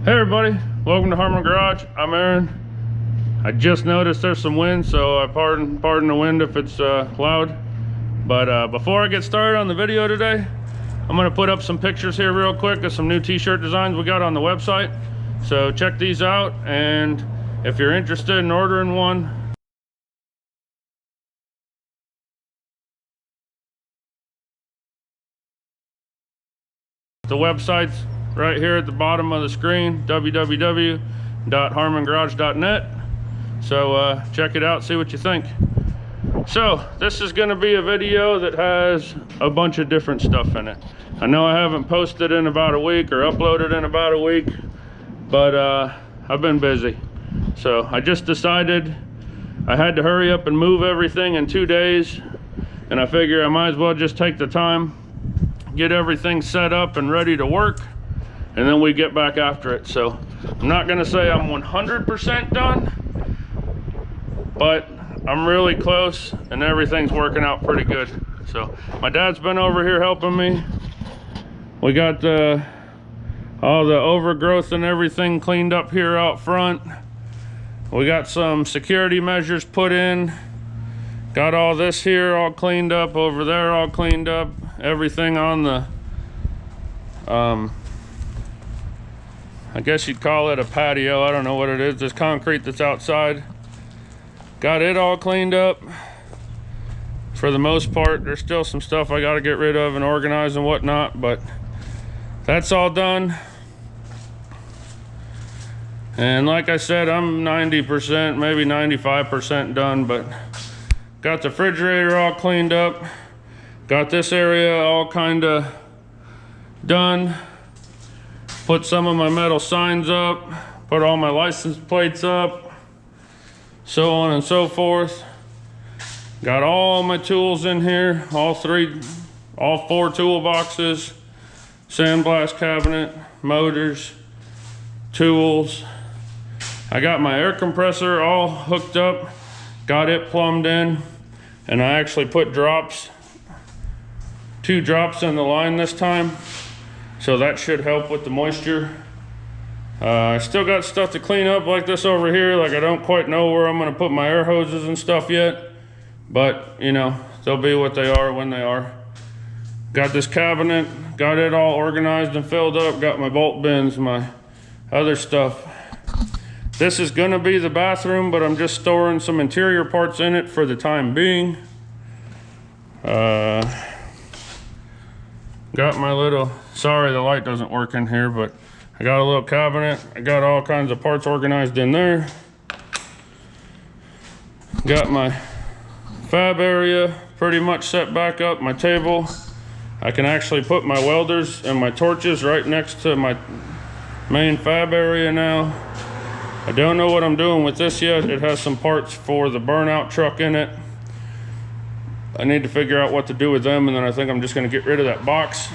Hey everybody, welcome to Harmon Garage. I'm Aaron. I just noticed there's some wind, so I pardon the wind if it's loud. But before I get started on the video today, I'm gonna put up some pictures here real quick of some new t-shirt designs we got on the website. So check these out, and if you're interested in ordering one, the website's right here at the bottom of the screen, www.harmongarage.net. So check it out, see what you think. So this is going to be a video that has a bunch of different stuff in it. I know I haven't posted in about a week or uploaded in about a week, but I've been busy. So I just decided I had to hurry up and move everything in 2 days, and I figure I might as well just take the time, get everything set up and ready to work, and then we get back after it. So I'm not gonna say I'm 100% done, but I'm really close and everything's working out pretty good. So my dad's been over here helping me. We got all the overgrowth and everything cleaned up here out front. We got some security measures put in. Got all this here all cleaned up, over there all cleaned up. Everything on the I guess you'd call it a patio. I don't know what it is. This concrete that's outside. Got it all cleaned up. For the most part, there's still some stuff I got to get rid of and organize and whatnot, but that's all done. And like I said, I'm 90%, maybe 95% done, but got the refrigerator all cleaned up. Got this area all kind of done. Put some of my metal signs up, put all my license plates up, so on and so forth. Got all my tools in here, all 4 toolboxes, sandblast cabinet, motors, tools. I got my air compressor all hooked up, got it plumbed in, and I actually put drops, 2 drops in the line this time. So that should help with the moisture. I still got stuff to clean up like this over here. Like I don't quite know where I'm gonna put my air hoses and stuff yet, but you know, they'll be what they are when they are. Got this cabinet, got it all organized and filled up. Got my bolt bins, my other stuff. This is gonna be the bathroom, but I'm just storing some interior parts in it for the time being. Got my little, sorry the light doesn't work in here, but I got a little cabinet. I got all kinds of parts organized in there. Got my fab area pretty much set back up, my table. I can actually put my welders and my torches right next to my main fab area now. I don't know what I'm doing with this yet. It has some parts for the burnout truck in it. I need to figure out what to do with them, and then I think I'm just gonna get rid of that box.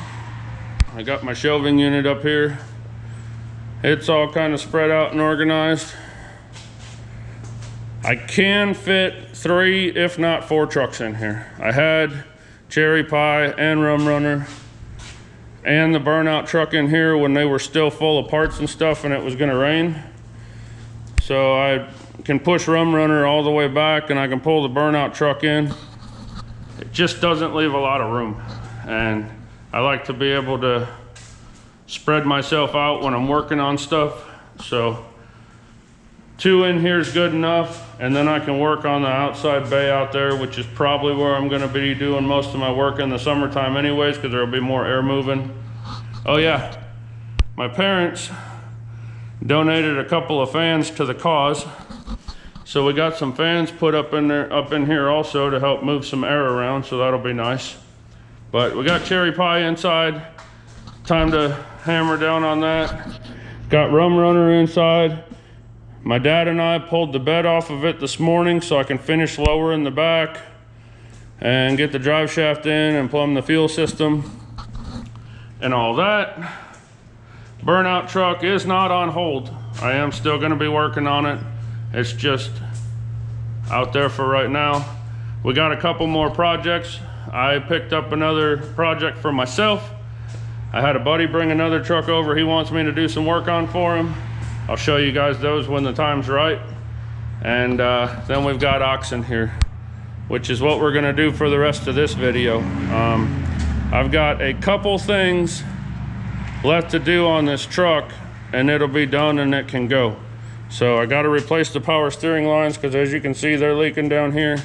I got my shelving unit up here. It's all kind of spread out and organized. I can fit 3, if not 4 trucks in here. I had Cherry Pie and Rum Runner and the burnout truck in here when they were still full of parts and stuff and it was gonna rain. So I can push Rum Runner all the way back and I can pull the burnout truck in. It just doesn't leave a lot of room, and I like to be able to spread myself out when I'm working on stuff. So 2 in here is good enough, and then I can work on the outside bay out there, which is probably where I'm going to be doing most of my work in the summertime anyways, because there will be more air moving. Oh yeah, my parents donated a couple of fans to the cause. So we got some fans put up in here also to help move some air around, so that'll be nice. But we got Cherry Pie inside. Time to hammer down on that. Got Rum Runner inside. My dad and I pulled the bed off of it this morning so I can finish lowering the back and get the drive shaft in and plumb the fuel system and all that. Burnout truck is not on hold. I am still gonna be working on it. It's just out there for right now. We got a couple more projects. I picked up another project for myself. I had a buddy bring another truck over he wants me to do some work on for him. I'll show you guys those when the time's right. And then we've got Oxen here, which is what we're gonna do for the rest of this video. I've got a couple things left to do on this truck and it'll be done and it can go. So I got to replace the power steering lines because as you can see they're leaking down here.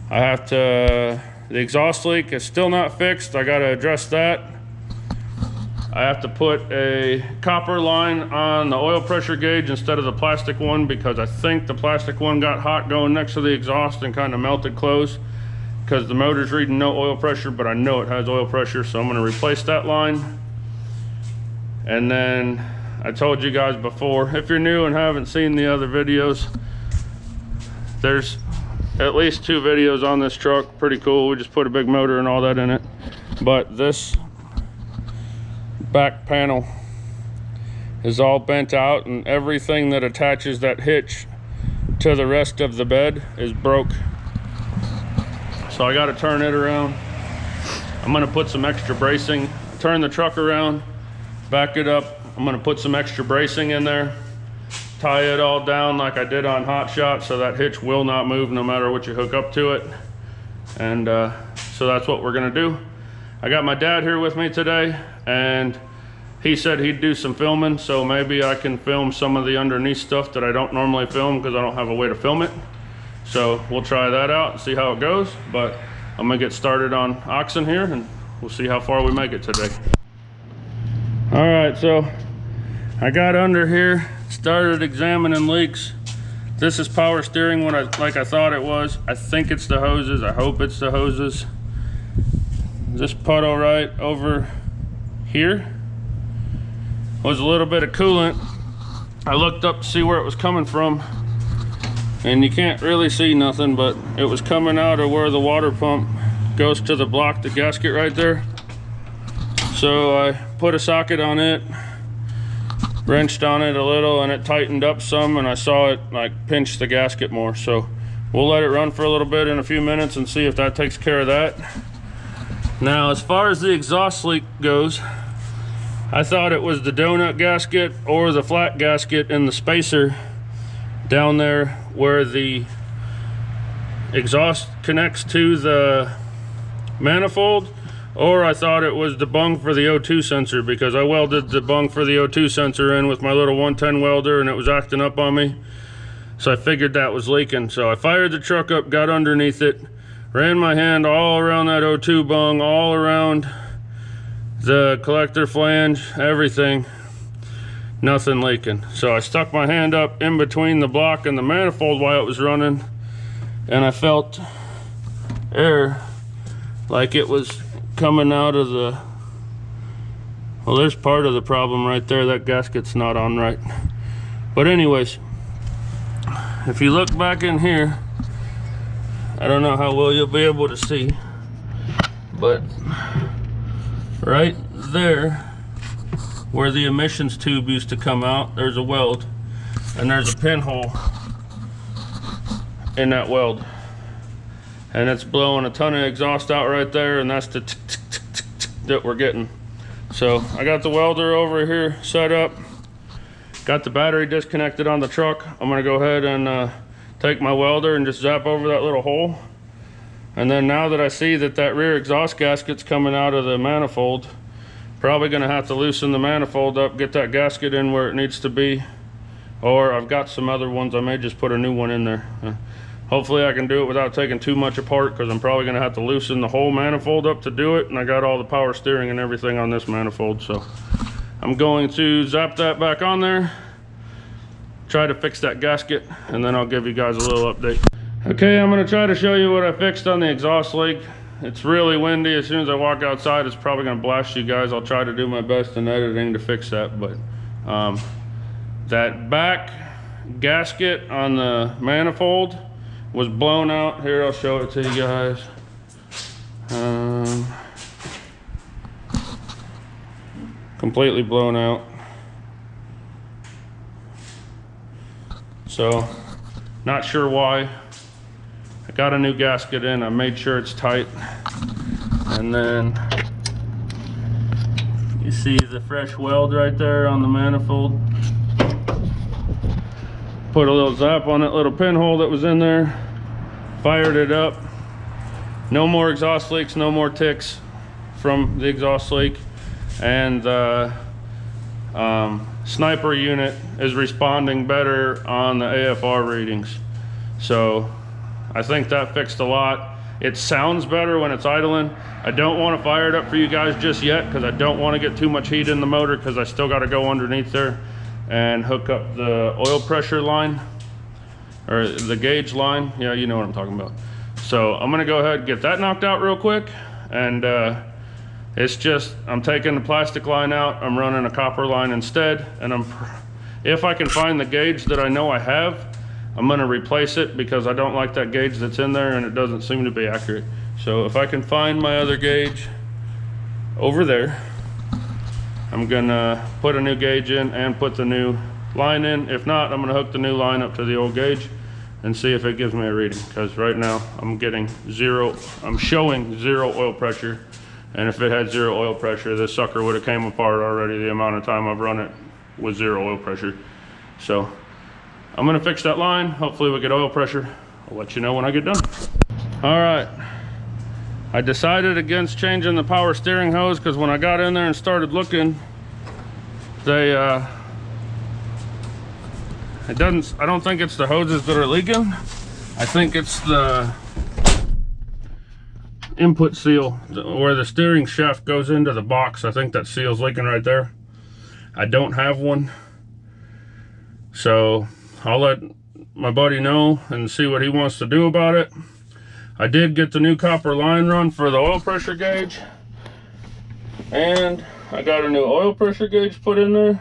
I have to, the exhaust leak is still not fixed. I got to address that. I have to put a copper line on the oil pressure gauge instead of the plastic one because I think the plastic one got hot going next to the exhaust and kind of melted close because the motor's reading no oil pressure, but I know it has oil pressure, so I'm going to replace that line. And then I told you guys before, if you're new and haven't seen the other videos, there's at least 2 videos on this truck. Pretty cool. We just put a big motor and all that in it. But this back panel is all bent out and everything that attaches that hitch to the rest of the bed is broke. So I got to turn it around. I'm going to put some extra bracing, turn the truck around, back it up. I'm going to put some extra bracing in there, tie it all down like I did on Hot Shot so that hitch will not move no matter what you hook up to it. And so that's what we're going to do. I got my dad here with me today and he said he'd do some filming, so maybe I can film some of the underneath stuff that I don't normally film because I don't have a way to film it. So we'll try that out and see how it goes, but I'm gonna get started on Oxen here and we'll see how far we make it today. All right, so I got under here, started examining leaks. This is power steering like I thought it was. I think it's the hoses, I hope it's the hoses. This puddle right over here was a little bit of coolant. I looked up to see where it was coming from and you can't really see nothing, but it was coming out of where the water pump goes to the block, the gasket right there. So I put a socket on it, wrenched on it a little, and it tightened up some, and I saw it like pinch the gasket more. So we'll let it run for a little bit in a few minutes and see if that takes care of that. Now, as far as the exhaust leak goes, I thought it was the donut gasket or the flat gasket in the spacer down there where the exhaust connects to the manifold, or I thought it was the bung for the O2 sensor because I welded the bung for the O2 sensor in with my little 110 welder and it was acting up on me. So I figured that was leaking. So I fired the truck up, got underneath it, ran my hand all around that O2 bung, all around the collector flange, everything. Nothing leaking. So I stuck my hand up in between the block and the manifold while it was running, and I felt air like it was coming out of the, well, there's part of the problem right there. That gasket's not on right. But anyways, if you look back in here, I don't know how well you'll be able to see, but right there where the emissions tube used to come out, there's a weld, and there's a pinhole in that weld, and it's blowing a ton of exhaust out right there, and that's the tick, tick, tick, tick, tick that we're getting. So I got the welder over here set up, got the battery disconnected on the truck. I'm gonna go ahead and take my welder and just zap over that little hole, and then now that I see that that rear exhaust gasket's coming out of the manifold, probably gonna have to loosen the manifold up, get that gasket in where it needs to be, or I've got some other ones, I may just put a new one in there. Hopefully I can do it without taking too much apart because I'm probably gonna have to loosen the whole manifold up to do it, and I got all the power steering and everything on this manifold. So I'm going to zap that back on there, try to fix that gasket, and then I'll give you guys a little update. Okay, I'm gonna try to show you what I fixed on the exhaust leak. It's really windy. As soon as I walk outside, it's probably gonna blast you guys. I'll try to do my best in editing to fix that, but that back gasket on the manifold was blown out. Here, I'll show it to you guys. Completely blown out. So, not sure why. I got a new gasket in, I made sure it's tight, and then You see the fresh weld right there on the manifold. Put a little zap on that little pinhole that was in there. Fired it up. No more exhaust leaks, no more ticks from the exhaust leak. And the sniper unit is responding better on the AFR readings. So I think that fixed a lot. It sounds better when it's idling. I don't want to fire it up for you guys just yet because I don't want to get too much heat in the motor, because I still got to go underneath there and hook up the oil pressure line, or the gauge line. Yeah, you know what I'm talking about. So I'm gonna go ahead and get that knocked out real quick. And it's just, I'm taking the plastic line out, I'm running a copper line instead. And if I can find the gauge that I know I have, I'm gonna replace it, because I don't like that gauge that's in there and it doesn't seem to be accurate. So if I can find my other gauge over there, I'm gonna put a new gauge in and put the new line in. If not, I'm gonna hook the new line up to the old gauge and see if it gives me a reading, because right now I'm showing 0 oil pressure. And if it had 0 oil pressure, this sucker would have came apart already the amount of time I've run it with 0 oil pressure. So I'm gonna fix that line. Hopefully we get oil pressure. I'll let you know when I get done. All right, I decided against changing the power steering hose, because when I got in there and started looking, I don't think it's the hoses that are leaking. I think it's the input seal where the steering shaft goes into the box. I think that seal's leaking right there. I don't have one, so I'll let my buddy know and see what he wants to do about it. I did get the new copper line run for the oil pressure gauge, and I got a new oil pressure gauge put in there.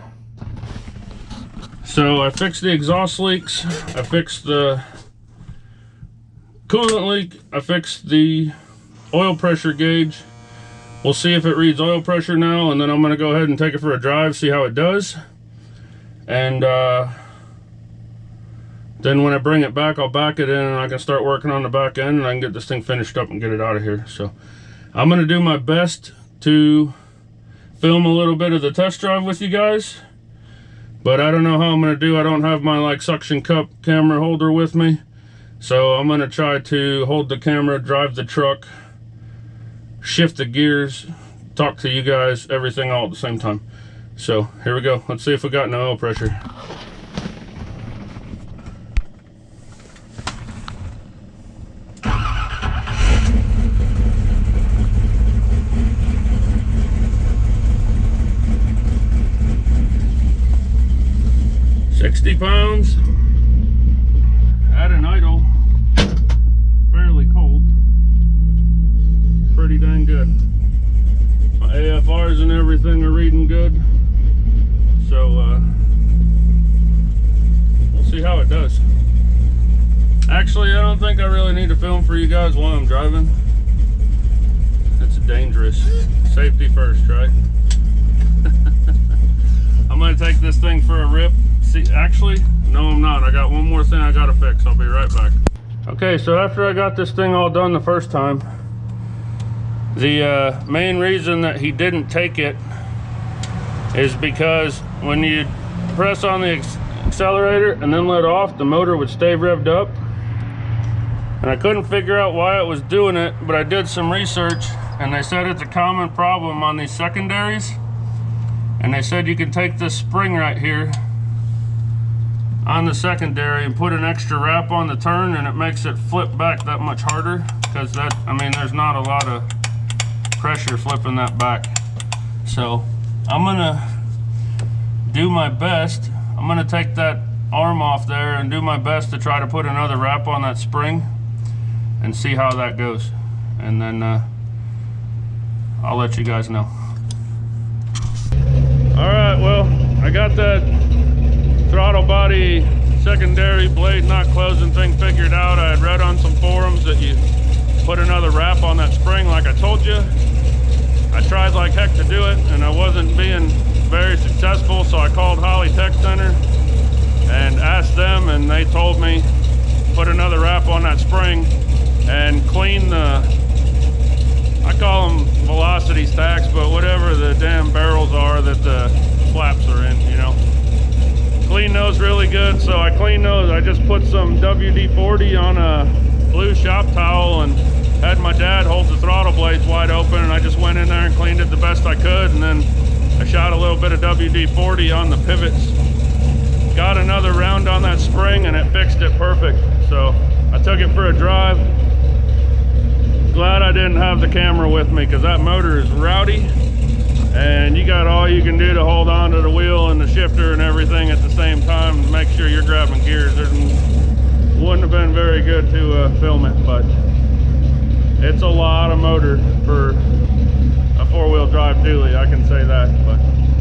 So I fixed the exhaust leaks, I fixed the coolant leak, I fixed the oil pressure gauge. We'll see if it reads oil pressure now, and then I'm gonna go ahead and take it for a drive, see how it does. And then when I bring it back, I'll back it in and I can start working on the back end, and I can get this thing finished up and get it out of here. So I'm gonna do my best to film a little bit of the test drive with you guys, but I don't know how I'm gonna do. I don't have my like suction cup camera holder with me. So I'm gonna try to hold the camera, drive the truck, shift the gears, talk to you guys, everything all at the same time. So here we go. Let's see if we got no oil pressure. £60 at an idle, fairly cold, pretty dang good. My AFRs and everything are reading good, so we'll see how it does. Actually, I don't think I really need to film for you guys while I'm driving. It's dangerous. Safety first, right? I'm gonna take this thing for a rip. See, actually, no, I'm not. I got one more thing I gotta fix. I'll be right back. Okay, so after I got this thing all done the first time, the main reason that he didn't take it is because when you press on the accelerator and then let off, the motor would stay revved up. And I couldn't figure out why it was doing it, but I did some research, and they said it's a common problem on these secondaries. And they said you can take this spring right here on the secondary and put an extra wrap on the turn, and it makes it flip back that much harder, because that, I mean, there's not a lot of pressure flipping that back. So I'm gonna do my best. I'm gonna take that arm off there and do my best to try to put another wrap on that spring and see how that goes, and then I'll let you guys know. All right, well, I got that throttle body secondary blade not closing thing figured out. I had read on some forums that you put another wrap on that spring like I told you. I tried like heck to do it, and I wasn't being very successful, so I called Holly Tech Center and asked them, and they told me put another wrap on that spring and clean the, I call them velocity stacks, but whatever the damn barrels are that the flaps are in, you know. Clean those really good, so I cleaned those. I just put some WD-40 on a blue shop towel and had my dad hold the throttle blades wide open, and I just went in there and cleaned it the best I could, and then I shot a little bit of WD-40 on the pivots. Got another round on that spring and it fixed it perfect. So I took it for a drive. Glad I didn't have the camera with me, because that motor is rowdy, and you got all you can do to hold on to the wheel and the shifter and everything at the same time and make sure you're grabbing gears. It wouldn't have been very good to film it, but it's a lot of motor for a four-wheel drive dually, I can say that. But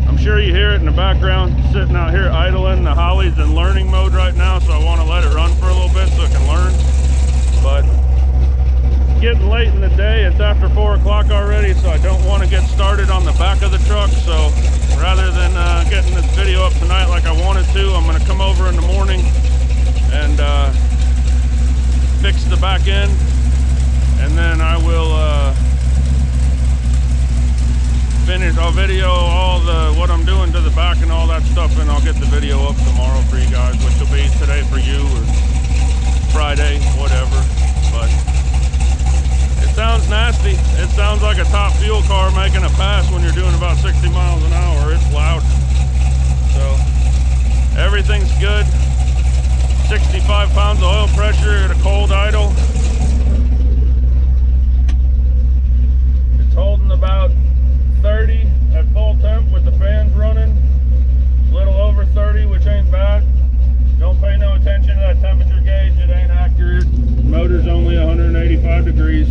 I'm sure you hear it in the background, sitting out here idling. The Holly's in learning mode right now, so I want to let it run for a little bit so it can learn. But getting late in the day, it's after 4 o'clock already, so I don't want to get started on the back of the truck. So rather than getting this video up tonight like I wanted to, I'm going to come over in the morning and fix the back end, and then I will I'll video all what I'm doing to the back and all that stuff, and I'll get the video up tomorrow for you guys, which will be today for you or Friday, whatever. But it sounds nasty. It sounds like a top fuel car making a pass when you're doing about 60 miles an hour. It's loud. So everything's good. 65 pounds of oil pressure at a cold idle. It's holding about 30 at full temp with the fans running. A little over 30, which ain't bad. Don't pay no attention to that temperature gauge. It ain't accurate. Motor's only 185 degrees.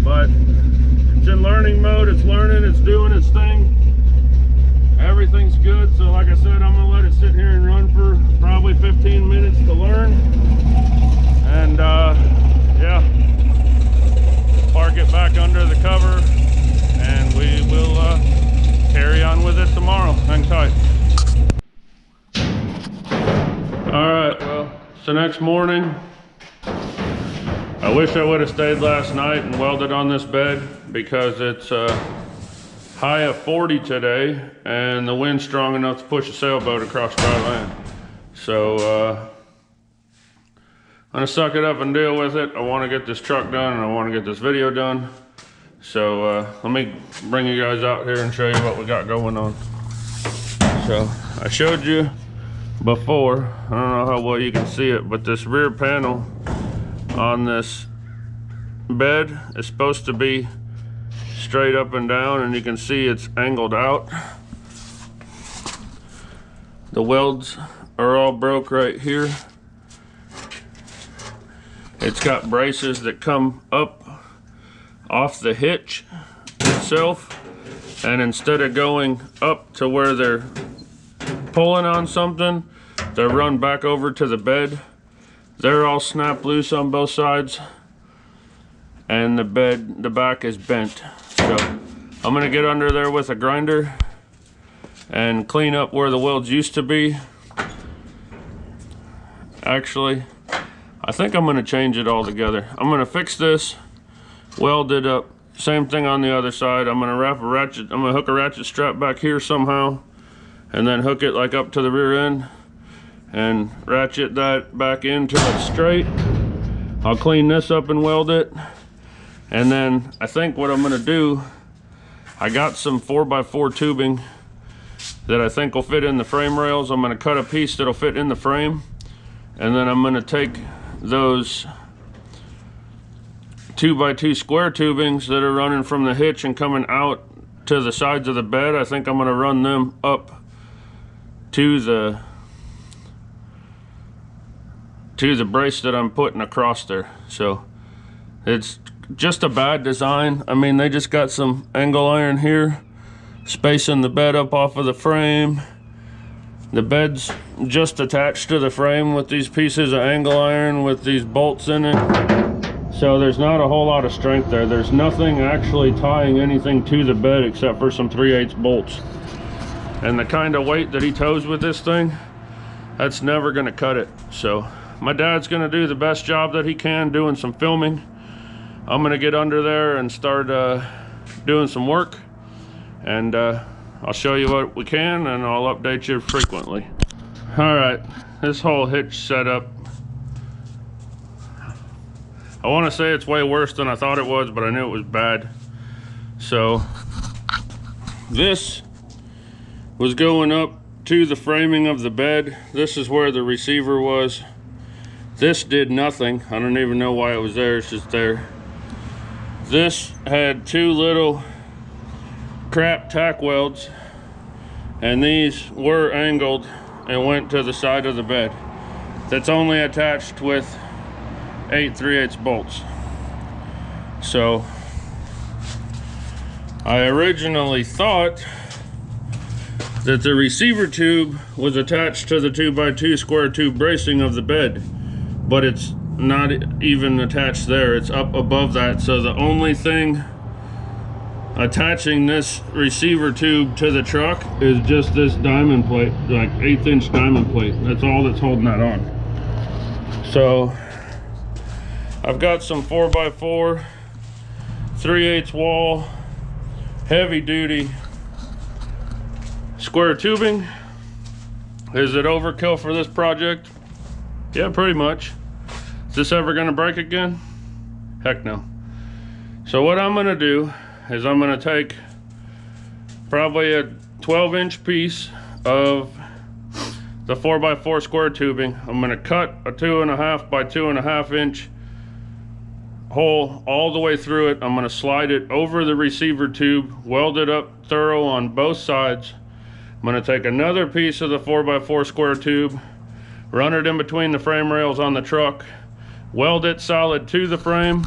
But it's in learning mode. It's learning. It's doing its thing. Everything's good. So like I said, I'm gonna let it sit here and run for probably 15 minutes to learn. And yeah, park it back under the cover, and we will carry on with it tomorrow. Hang tight. All right, well, it's the next morning. I wish I would have stayed last night and welded on this bed, because it's high of 40 today, and the wind's strong enough to push a sailboat across dry land. So I'm gonna suck it up and deal with it. I want to get this truck done, and I want to get this video done. So let me bring you guys out here and show you what we got going on. So I showed you before, I don't know how well you can see it, but this rear panel on this bed is supposed to be straight up and down, and you can see it's angled out. The welds are all broke right here. It's got braces that come up off the hitch itself, and instead of going up to where they're pulling on something, they're run back over to the bed. They're all snapped loose on both sides, and the back is bent. So I'm gonna get under there with a grinder and clean up where the welds used to be. Actually, I think I'm gonna change it all together. I'm gonna fix this, weld it up, same thing on the other side. I'm gonna hook a ratchet strap back here somehow, and then hook it like up to the rear end and ratchet that back into it straight. I'll clean this up and weld it. And then I think what I'm gonna do, I got some 4x4 tubing that I think will fit in the frame rails. I'm gonna cut a piece that'll fit in the frame, and then I'm gonna take those 2x2 square tubings that are running from the hitch and coming out to the sides of the bed. I think I'm gonna run them up to the brace that I'm putting across there. So it's just a bad design. I mean, they just got some angle iron here spacing the bed up off of the frame. The bed's just attached to the frame with these pieces of angle iron with these bolts in it. So there's not a whole lot of strength there. There's nothing actually tying anything to the bed except for some 3/8 bolts. And the kind of weight that he tows with this thing, that's never gonna cut it. So my dad's gonna do the best job that he can doing some filming. I'm gonna get under there and start doing some work, and I'll show you what we can, and I'll update you frequently. All right, this whole hitch setup, I want to say it's way worse than I thought it was, but I knew it was bad. So this was going up to the framing of the bed. This is where the receiver was. This did nothing. I don't even know why it was there. It's just there. This had two little crap tack welds, and these were angled and went to the side of the bed. That's only attached with 8 3/8 bolts. So I originally thought that the receiver tube was attached to the 2x2 square tube bracing of the bed, but it's not even attached there. It's up above that. So the only thing attaching this receiver tube to the truck is just this diamond plate, like 1/8 inch diamond plate. That's all that's holding that on. So I've got some 4x4 3/8 wall heavy duty square tubing. Is it overkill for this project? Yeah, pretty much. Is this ever gonna break again? Heck no. So what I'm gonna do is I'm gonna take probably a 12-inch piece of the 4x4 square tubing. I'm gonna cut a 2.5 by 2.5 inch hole all the way through it. I'm gonna slide it over the receiver tube, weld it up thorough on both sides. I'm gonna take another piece of the 4x4 square tube, run it in between the frame rails on the truck, weld it solid to the frame.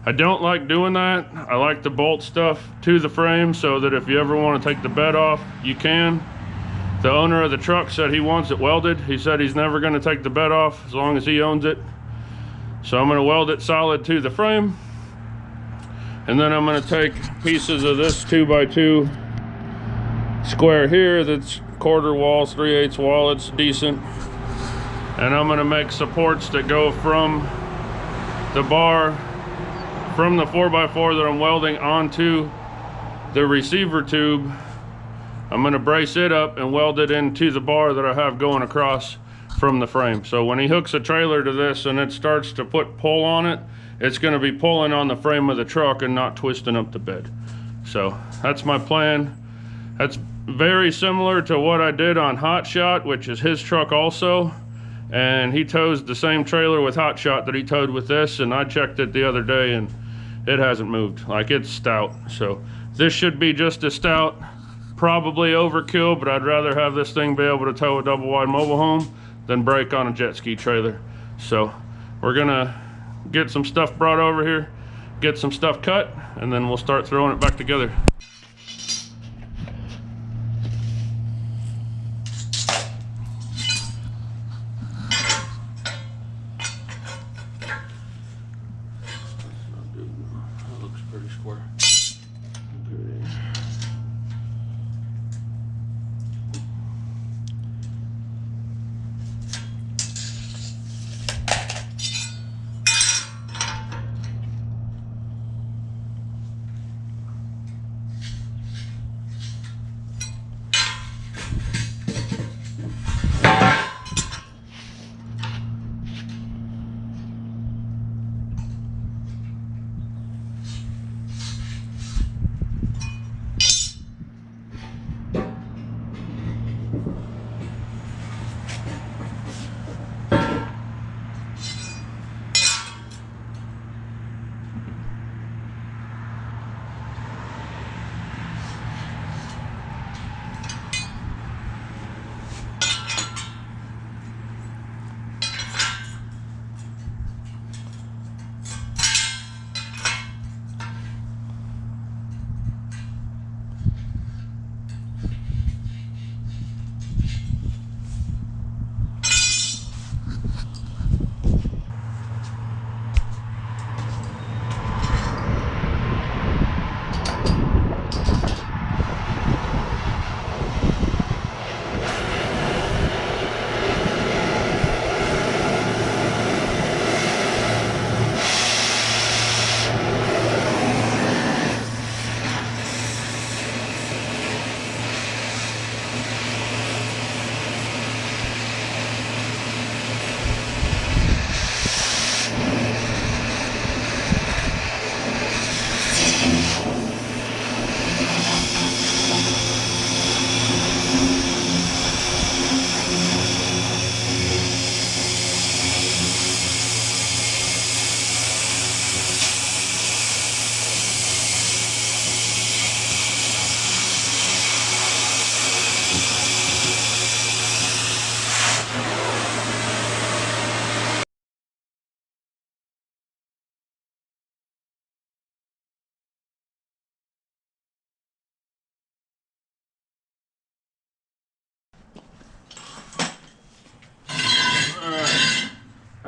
I don't like doing that. I like to bolt stuff to the frame so that if you ever want to take the bed off, you can. The owner of the truck said he wants it welded. He said he's never going to take the bed off as long as he owns it. So I'm going to weld it solid to the frame, and then I'm going to take pieces of this 2x2 square here that's quarter wall, 3/8 wall. It's decent, and I'm going to make supports that go from the bar, from the 4x4 that I'm welding onto the receiver tube. I'm going to brace it up and weld it into the bar that I have going across from the frame. So when he hooks a trailer to this and it starts to put pull on it, it's going to be pulling on the frame of the truck and not twisting up the bed. So that's my plan. That's very similar to what I did on Hot Shot, which is his truck also, and he tows the same trailer with Hot Shot that he towed with this, and I checked it the other day and it hasn't moved. Like, it's stout. So this should be just as stout. Probably overkill, but I'd rather have this thing be able to tow a double wide mobile home than break on a jet ski trailer. So we're gonna get some stuff brought over here, get some stuff cut, and then we'll start throwing it back together. That looks pretty square.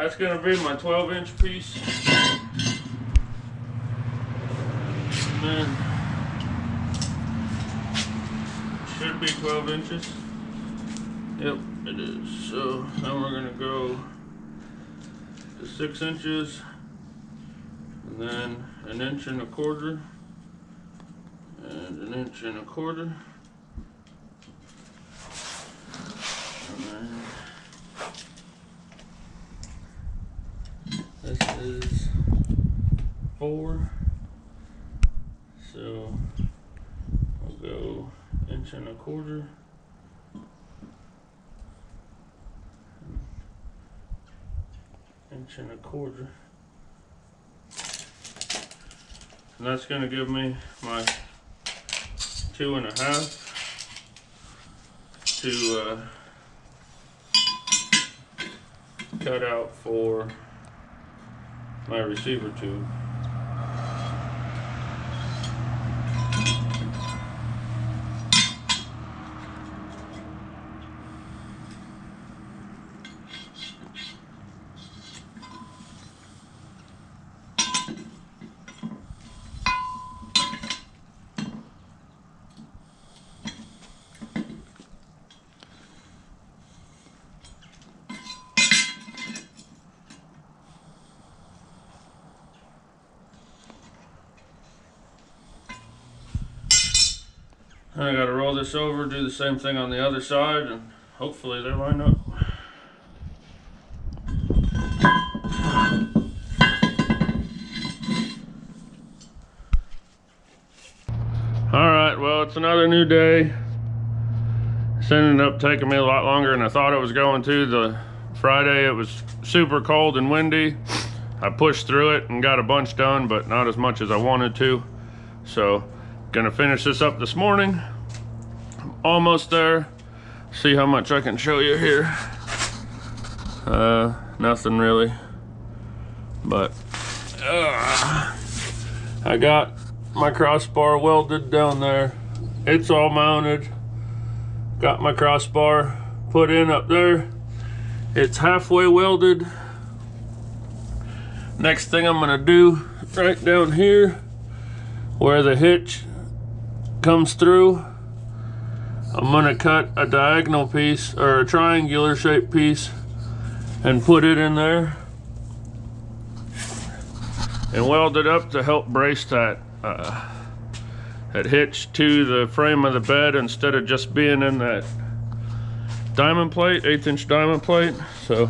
that's gonna be my 12-inch piece. And then should be 12 inches. Yep, it is. So now we're gonna go to 6 inches, and then 1 1/4 inches, and 1 1/4 inches. And then this is 4. So I'll go 1 1/4 inches, 1 1/4 inches. And that's going to give me my 2.5 to cut out for my receiver tube. I gotta roll this over, do the same thing on the other side, and hopefully they line up. Alright, well, it's another new day. This ended up taking me a lot longer than I thought it was going to. The Friday, it was super cold and windy. I pushed through it and got a bunch done, but not as much as I wanted to. So, gonna finish this up this morning. I'm almost there. See how much I can show you here. Nothing really, but I got my crossbar welded down there. It's all mounted. Got my crossbar put in up there. It's halfway welded. Next thing I'm gonna do, right down here where the hitch comes through, I'm gonna cut a diagonal piece or a triangular shaped piece and put it in there and weld it up to help brace that hitch to the frame of the bed instead of just being in that diamond plate, 1/8 inch diamond plate. So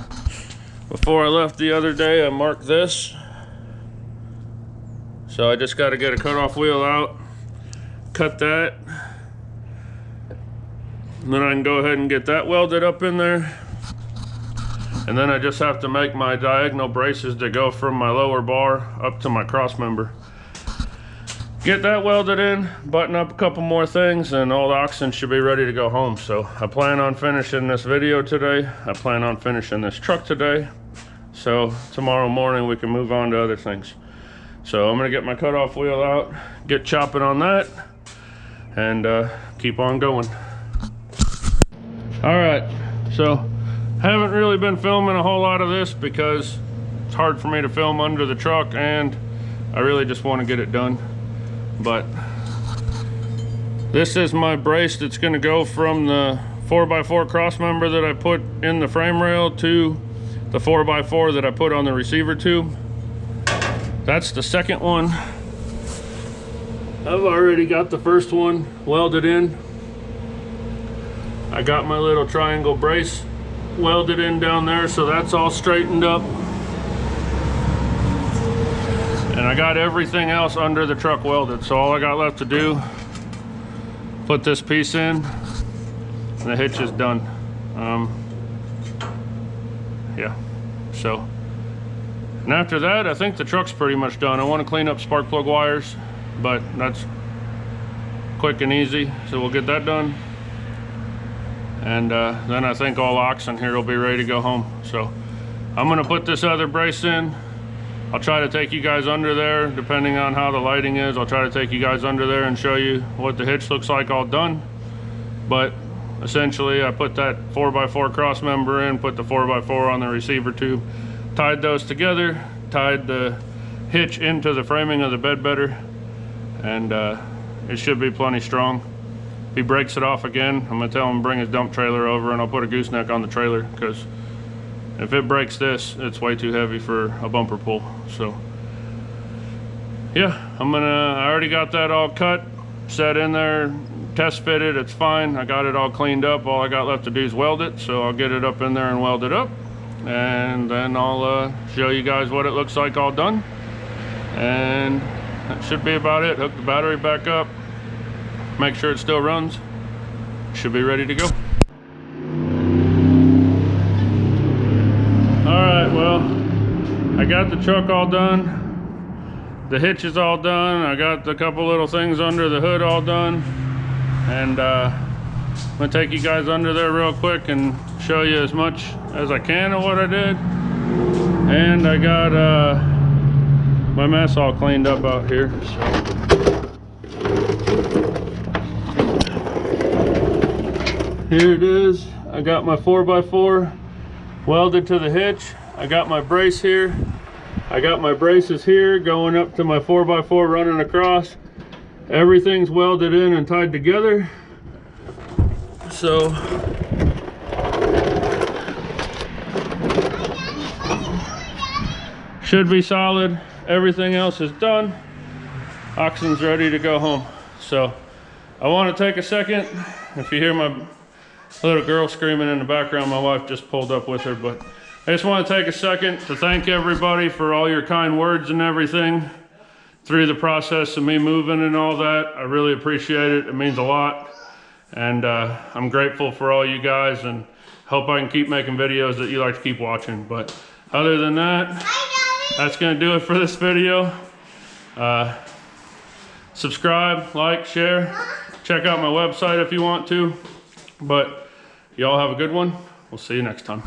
before I left the other day, I marked this. So I just got to get a cutoff wheel out, cut that, and then I can go ahead and get that welded up in there. And then I just have to make my diagonal braces to go from my lower bar up to my cross member. Get that welded in, button up a couple more things, and old Oxen should be ready to go home. So I plan on finishing this video today. I plan on finishing this truck today. So tomorrow morning we can move on to other things. So I'm gonna get my cutoff wheel out, get chopping on that, and keep on going. All right, so haven't really been filming a whole lot of this because it's hard for me to film under the truck, and I really just want to get it done. But this is my brace that's going to go from the 4x4 cross member that I put in the frame rail to the 4x4 that I put on the receiver tube. That's the second one. I've already got the first one welded in. I got my little triangle brace welded in down there, so that's all straightened up. And I got everything else under the truck welded, so all I got left to do, put this piece in, and the hitch is done. Yeah, so, and after that, I think the truck's pretty much done. I want to clean up spark plug wires, but that's quick and easy, so we'll get that done. And then I think all Oxen here will be ready to go home. So I'm gonna put this other brace in. I'll try to take you guys under there, depending on how the lighting is. I'll try to take you guys under there and show you what the hitch looks like all done. But essentially I put that 4x4 cross member in, put the 4x4 on the receiver tube, tied those together, tied the hitch into the framing of the bed better, and it should be plenty strong. If he breaks it off again, I'm gonna tell him to bring his dump trailer over and I'll put a gooseneck on the trailer, because if it breaks this, it's way too heavy for a bumper pull. So yeah, I already got that all cut, set in there, test fitted, it's fine. I got it all cleaned up. All I got left to do is weld it, so I'll get it up in there and weld it up, and then I'll show you guys what it looks like all done. And that should be about it. Hook the battery back up, make sure it still runs, should be ready to go. Alright, well, I got the truck all done. The hitch is all done. I got a couple little things under the hood all done. And I'm gonna take you guys under there real quick and show you as much as I can of what I did. And I got my mess all cleaned up out here. So here it is. I got my 4x4 welded to the hitch. I got my brace here. I got my braces here going up to my 4x4 running across. Everything's welded in and tied together. So should be solid. Everything else is done. Oxen's ready to go home. So I want to take a second. If you hear my little girl screaming in the background, my wife just pulled up with her, but I just want to take a second to thank everybody for all your kind words and everything through the process of me moving and all that. I really appreciate it. It means a lot. And I'm grateful for all you guys, and hope I can keep making videos that you like to keep watching. But other than that, that's going to do it for this video. Subscribe, like, share. Check out my website if you want to. But y'all have a good one. We'll see you next time.